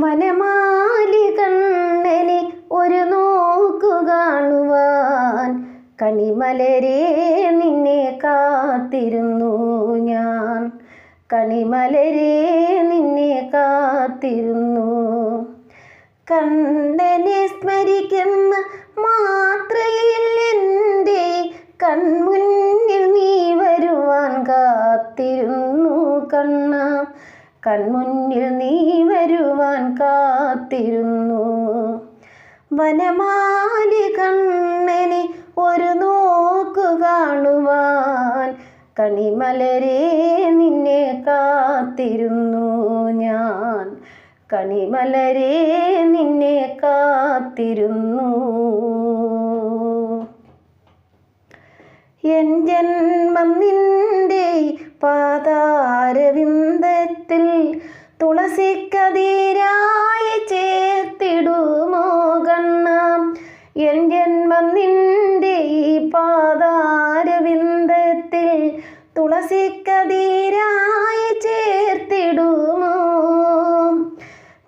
വനമാലി കണ്ണനെ ഒരു നോക്കു കാണുവാൻ കണിമലരെ നിന്നെ കാത്തിരുന്നു ഞാൻ. കണിമലരെ നിന്നെ കാത്തിരുന്നു. കണ്ണനെ സ്മരിക്കുന്ന മാത്രയിൽ എൻ്റെ കൺമുന്നിൽ നീ വരുവാൻ കാത്തിരുന്നു കണ്ണ. കൺമുന്നിൽ നീ വരുവാൻ കാത്തിരുന്നു. വനമാലി കണ്ണനെ ഒരു നോക്കു കാണുവാൻ കണിമലരെ നിന്നെ കാത്തിരുന്നു ഞാൻ. കണിമലരെ നിന്നെ കാത്തിരുന്നു. എൻ ജന്മം നിന്റെ പാതാരവിന്ദത്തിൽ തുളസിക്കതിരായി ചേർത്തിടുമോ കണ്ണ. എൻ ജന്മം നിന്റെ പാതാരവിന്ദത്തിൽ തുളസിക്കതിരായി ചേർത്തിടുമോ.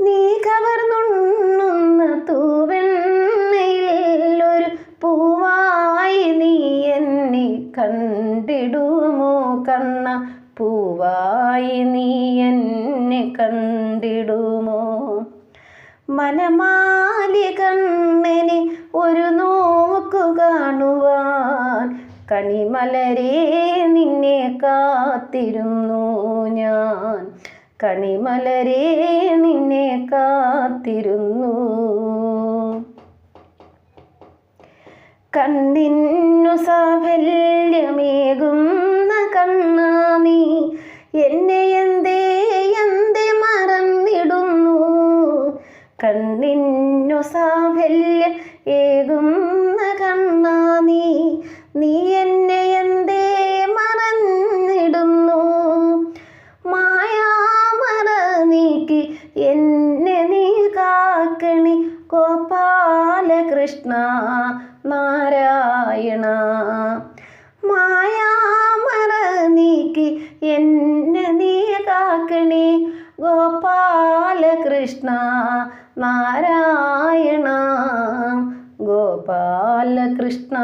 നീ കവർന്നുണ്ണുന്ന തൂവെണ്ണയിൽ ഒരു പൂവായി നീ എന്നെ കണ്ടിടുമോ കണ്ണ. പൂവായി നീ എന്നെ കണ്ടിടുമോ. വനമാലി കണ്ണനെ ഒരു നോക്കു കാണുവാൻ കണിമലരെ നിന്നെ കാത്തിരുന്നു ഞാൻ. കണിമലരെ നിന്നെ കാത്തിരുന്നു. കണ്ണിന്നു സാഫല്യമേകുന്ന കണ്ണാ നീ എന്നെ എന്തേ മറന്നിടുന്നു. കണ്ണിന്നു സാഫല്യം ഏകുന്ന കണ്ണാ നീ എന്നെ എന്തേ മറന്നിടുന്നു. മായാമറ നീക്കി എന്നെ നീ കാക്കണി ഗോപാലകൃഷ്ണ നാരായണ. മായാമറ നീക്കി എന്നെ നീ കാക്കണി ഗോപാലകൃഷ്ണ നാരായണ. ഗോപാലകൃഷ്ണ